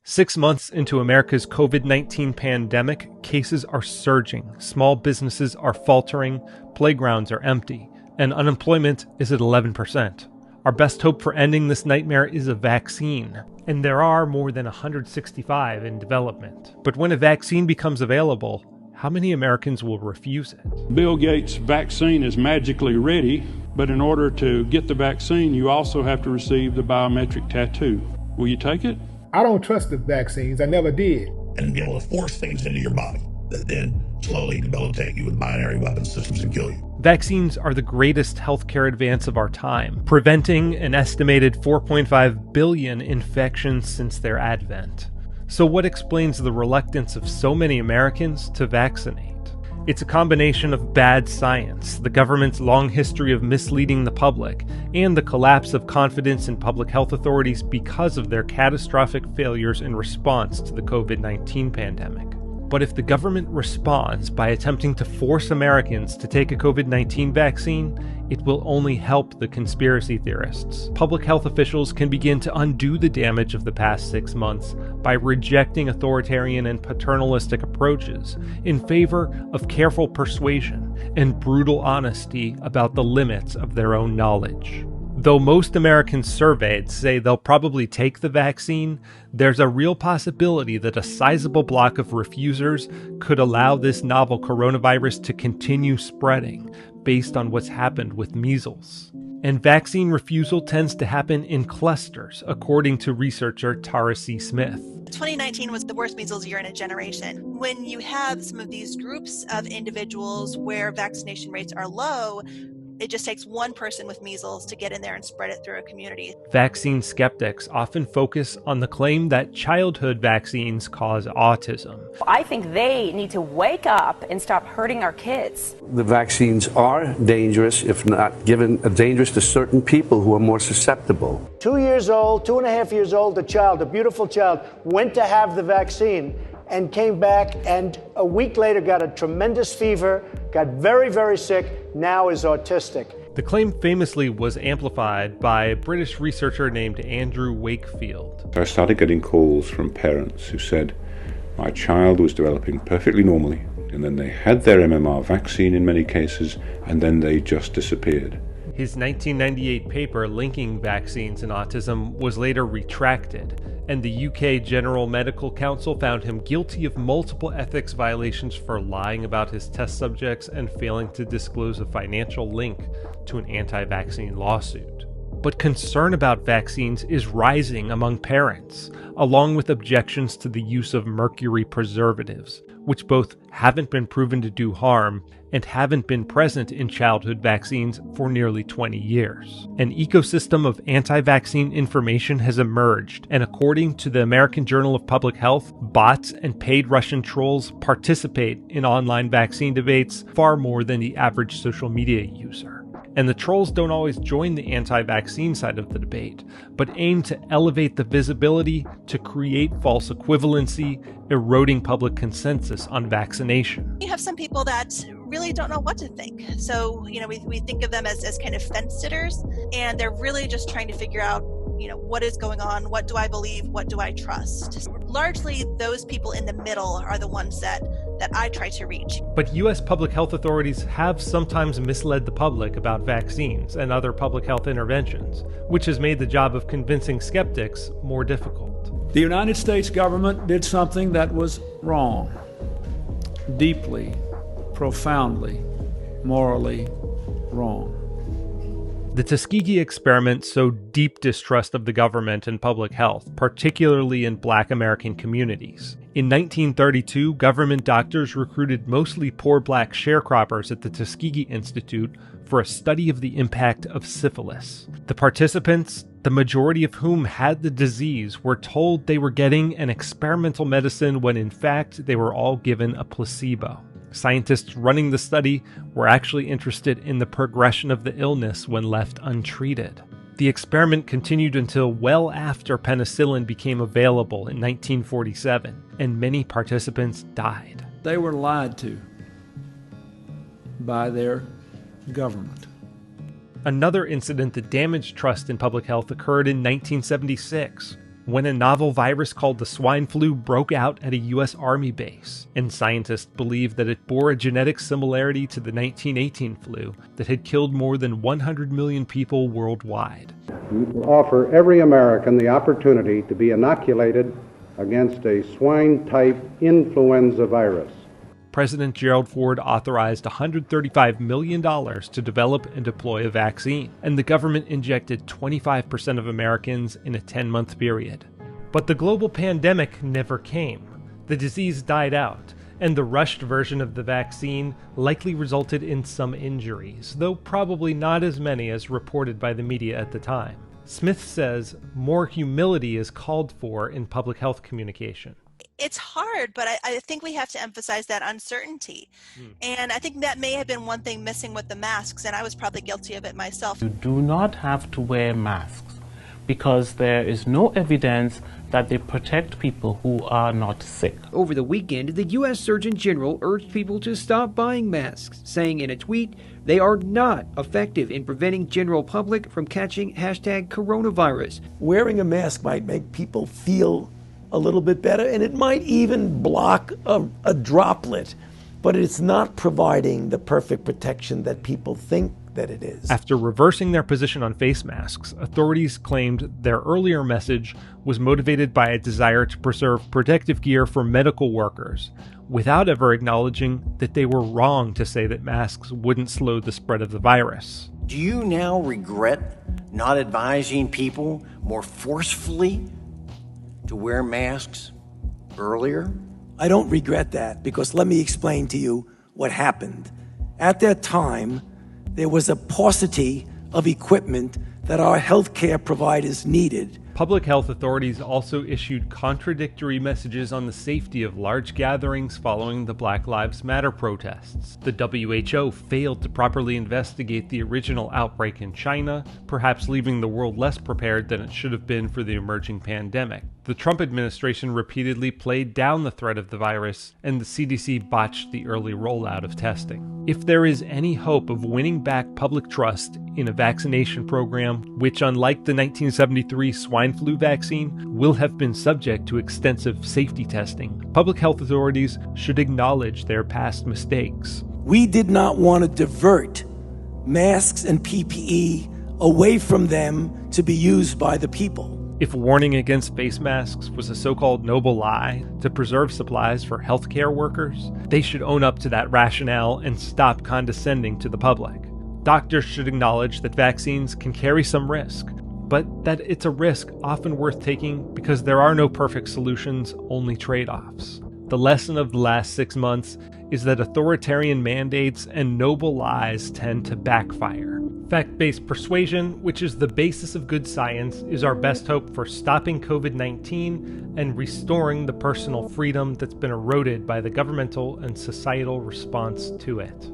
6 months into America's COVID-19 pandemic, cases are surging, small businesses are faltering, playgrounds are empty, and unemployment is at 11%. Our best hope for ending this nightmare is a vaccine, and there are more than 165 in development. But when a vaccine becomes available, how many Americans will refuse it? Bill Gates' vaccine is magically ready, but in order to get the vaccine, you also have to receive the biometric tattoo. Will you take it? I don't trust the vaccines. I never did. And be able to force things into your body that then slowly debilitate you with binary weapon systems and kill you. Vaccines are the greatest healthcare advance of our time, preventing an estimated 4.5 billion infections since their advent. So what explains the reluctance of so many Americans to vaccinate? It's a combination of bad science, the government's long history of misleading the public, and the collapse of confidence in public health authorities because of their catastrophic failures in response to the COVID-19 pandemic. But if the government responds by attempting to force Americans to take a COVID-19 vaccine, it will only help the conspiracy theorists. Public health officials can begin to undo the damage of the past 6 months by rejecting authoritarian and paternalistic approaches in favor of careful persuasion and brutal honesty about the limits of their own knowledge. Though most Americans surveyed say they'll probably take the vaccine, there's a real possibility that a sizable block of refusers could allow this novel coronavirus to continue spreading based on what's happened with measles. And vaccine refusal tends to happen in clusters, according to researcher Tara C. Smith. 2019 was the worst measles year in a generation. When you have some of these groups of individuals where vaccination rates are low, it just takes one person with measles to get in there and spread it through a community. Vaccine skeptics often focus on the claim that childhood vaccines cause autism. I think they need to wake up and stop hurting our kids. The vaccines are dangerous, if not given dangerous to certain people who are more susceptible. 2 years old, 2.5 years old, a child, a beautiful child, went to have the vaccine and came back and a week later got a tremendous fever, got very, very sick, now is autistic. The claim famously was amplified by a British researcher named Andrew Wakefield. I started getting calls from parents who said, my child was developing perfectly normally, and then they had their MMR vaccine in many cases, and then they just disappeared. His 1998 paper linking vaccines and autism was later retracted, and the UK General Medical Council found him guilty of multiple ethics violations for lying about his test subjects and failing to disclose a financial link to an anti-vaccine lawsuit. But concern about vaccines is rising among parents, along with objections to the use of mercury preservatives, which both haven't been proven to do harm and haven't been present in childhood vaccines for nearly 20 years. An ecosystem of anti-vaccine information has emerged, and according to the American Journal of Public Health, bots and paid Russian trolls participate in online vaccine debates far more than the average social media user. And the trolls don't always join the anti-vaccine side of the debate, but aim to elevate the visibility to create false equivalency, eroding public consensus on vaccination. You have some people that really don't know what to think. So, we think of them as kind of fence sitters, and they're really just trying to figure out, what is going on? What do I believe? What do I trust? Largely, those people in the middle are the ones that I try to reach. But U.S. public health authorities have sometimes misled the public about vaccines and other public health interventions, which has made the job of convincing skeptics more difficult. The United States government did something that was wrong, deeply, profoundly, morally wrong. The Tuskegee experiment sowed deep distrust of the government and public health, particularly in Black American communities. In 1932, government doctors recruited mostly poor Black sharecroppers at the Tuskegee Institute for a study of the impact of syphilis. The participants, the majority of whom had the disease, were told they were getting an experimental medicine when in fact they were all given a placebo. Scientists running the study were actually interested in the progression of the illness when left untreated. The experiment continued until well after penicillin became available in 1947, and many participants died. They were lied to by their government. Another incident that damaged trust in public health occurred in 1976. when a novel virus called the swine flu broke out at a U.S. Army base, and scientists believe that it bore a genetic similarity to the 1918 flu that had killed more than 100 million people worldwide. We will offer every American the opportunity to be inoculated against a swine-type influenza virus. President Gerald Ford authorized $135 million to develop and deploy a vaccine, and the government injected 25% of Americans in a 10-month period. But the global pandemic never came. The disease died out, and the rushed version of the vaccine likely resulted in some injuries, though probably not as many as reported by the media at the time. Smith says more humility is called for in public health communication. It's hard, but I think we have to emphasize that uncertainty. And I think that may have been one thing missing with the masks, and I was probably guilty of it myself. You do not have to wear masks because there is no evidence that they protect people who are not sick. Over the weekend, the U.S. Surgeon General urged people to stop buying masks, saying in a tweet, they are not effective in preventing general public from catching #coronavirus. Wearing a mask might make people feel a little bit better, and it might even block a droplet, but it's not providing the perfect protection that people think that it is. After reversing their position on face masks, authorities claimed their earlier message was motivated by a desire to preserve protective gear for medical workers, without ever acknowledging that they were wrong to say that masks wouldn't slow the spread of the virus. Do you now regret not advising people more forcefully to wear masks earlier? I don't regret that, because let me explain to you what happened. At that time, there was a paucity of equipment that our healthcare providers needed. Public health authorities also issued contradictory messages on the safety of large gatherings following the Black Lives Matter protests. The WHO failed to properly investigate the original outbreak in China, perhaps leaving the world less prepared than it should have been for the emerging pandemic. The Trump administration repeatedly played down the threat of the virus, and the CDC botched the early rollout of testing. If there is any hope of winning back public trust in a vaccination program, which, unlike the 1973 swine flu vaccine, will have been subject to extensive safety testing, public health authorities should acknowledge their past mistakes. We did not want to divert masks and PPE away from them to be used by the people. If warning against face masks was a so-called noble lie to preserve supplies for healthcare workers, they should own up to that rationale and stop condescending to the public. Doctors should acknowledge that vaccines can carry some risk, but that it's a risk often worth taking because there are no perfect solutions, only trade-offs. The lesson of the last 6 months is that authoritarian mandates and noble lies tend to backfire. Fact-based persuasion, which is the basis of good science, is our best hope for stopping COVID-19 and restoring the personal freedom that's been eroded by the governmental and societal response to it.